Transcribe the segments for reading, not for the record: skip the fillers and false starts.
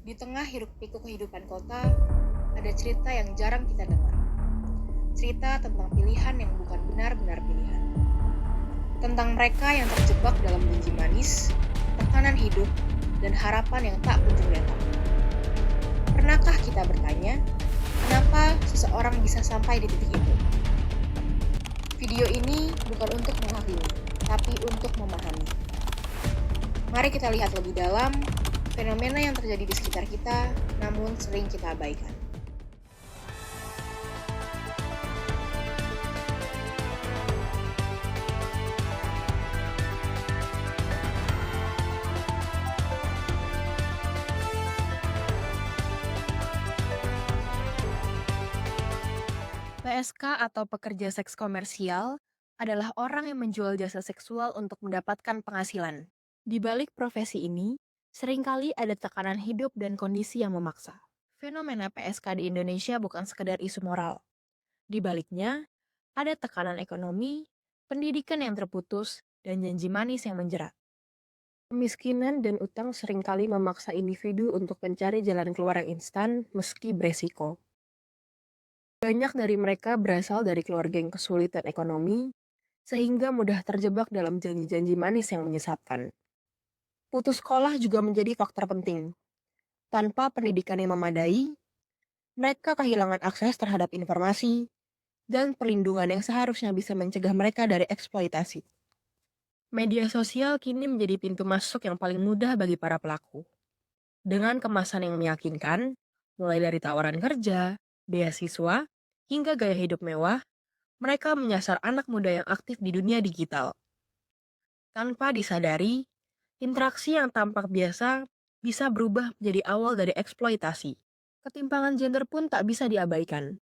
Di tengah hiruk-pikuk kehidupan kota, ada cerita yang jarang kita dengar. Cerita tentang pilihan yang bukan benar-benar pilihan. Tentang mereka yang terjebak dalam janji manis, tekanan hidup, dan harapan yang tak kunjung datang. Pernahkah kita bertanya, kenapa seseorang bisa sampai di titik itu? Video ini bukan untuk menghakimi, tapi untuk memahami. Mari kita lihat lebih dalam fenomena yang terjadi di sekitar kita, namun sering kita abaikan. PSK atau pekerja seks komersial adalah orang yang menjual jasa seksual untuk mendapatkan penghasilan. Di balik profesi ini, seringkali ada tekanan hidup dan kondisi yang memaksa. Fenomena PSK di Indonesia bukan sekedar isu moral. Di baliknya, ada tekanan ekonomi, pendidikan yang terputus, dan janji manis yang menjerat. Kemiskinan dan utang seringkali memaksa individu untuk mencari jalan keluar yang instan meski beresiko. Banyak dari mereka berasal dari keluarga yang kesulitan ekonomi, sehingga mudah terjebak dalam janji-janji manis yang menyesatkan. Putus sekolah juga menjadi faktor penting. Tanpa pendidikan yang memadai, mereka kehilangan akses terhadap informasi dan perlindungan yang seharusnya bisa mencegah mereka dari eksploitasi. Media sosial kini menjadi pintu masuk yang paling mudah bagi para pelaku. Dengan kemasan yang meyakinkan, mulai dari tawaran kerja, beasiswa, hingga gaya hidup mewah, mereka menyasar anak muda yang aktif di dunia digital. Tanpa disadari, interaksi yang tampak biasa bisa berubah menjadi awal dari eksploitasi. Ketimpangan gender pun tak bisa diabaikan,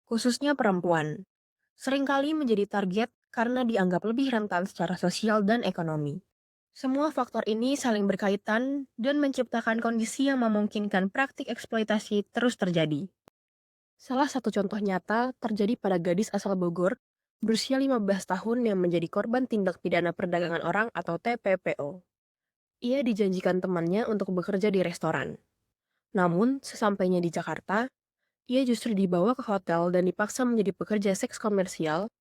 khususnya perempuan. Seringkali menjadi target karena dianggap lebih rentan secara sosial dan ekonomi. Semua faktor ini saling berkaitan dan menciptakan kondisi yang memungkinkan praktik eksploitasi terus terjadi. Salah satu contoh nyata terjadi pada gadis asal Bogor berusia 15 tahun yang menjadi korban tindak pidana perdagangan orang atau TPPO. Ia dijanjikan temannya untuk bekerja di restoran. Namun, sesampainya di Jakarta, ia justru dibawa ke hotel dan dipaksa menjadi pekerja seks komersial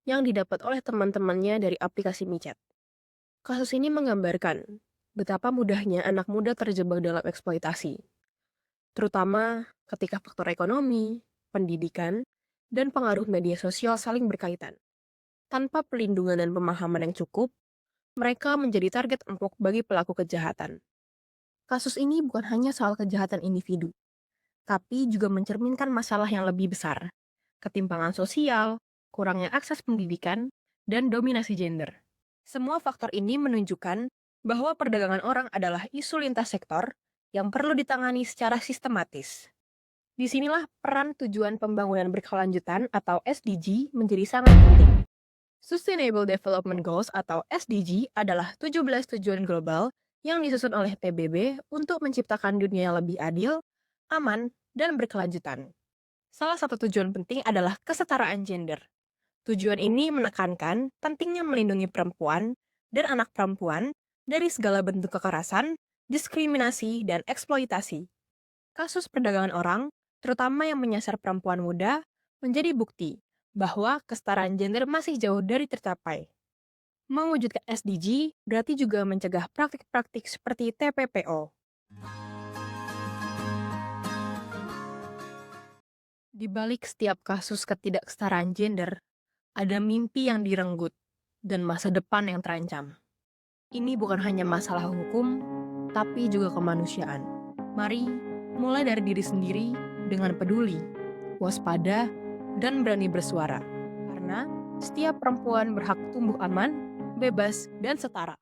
yang didapat oleh teman-temannya dari aplikasi micet. Kasus ini menggambarkan betapa mudahnya anak muda terjebak dalam eksploitasi, terutama ketika faktor ekonomi, pendidikan, dan pengaruh media sosial saling berkaitan. Tanpa perlindungan dan pemahaman yang cukup, mereka menjadi target empuk bagi pelaku kejahatan. Kasus ini bukan hanya soal kejahatan individu, tapi juga mencerminkan masalah yang lebih besar, ketimpangan sosial, kurangnya akses pendidikan, dan dominasi gender. Semua faktor ini menunjukkan bahwa perdagangan orang adalah isu lintas sektor yang perlu ditangani secara sistematis. Disinilah peran tujuan pembangunan berkelanjutan atau SDG menjadi sangat penting. Sustainable Development Goals atau SDG adalah 17 tujuan global yang disusun oleh PBB untuk menciptakan dunia yang lebih adil, aman, dan berkelanjutan. Salah satu tujuan penting adalah kesetaraan gender. Tujuan ini menekankan pentingnya melindungi perempuan dan anak perempuan dari segala bentuk kekerasan, diskriminasi, dan eksploitasi. Kasus perdagangan orang, terutama yang menyasar perempuan muda, menjadi bukti bahwa kesetaraan gender masih jauh dari tercapai. Mewujudkan SDG berarti juga mencegah praktik-praktik seperti TPPO. Di balik setiap kasus ketidaksetaraan gender, ada mimpi yang direnggut dan masa depan yang terancam. Ini bukan hanya masalah hukum, tapi juga kemanusiaan. Mari mulai dari diri sendiri dengan peduli, waspada, dan berani bersuara. Karena setiap perempuan berhak tumbuh aman, bebas, dan setara.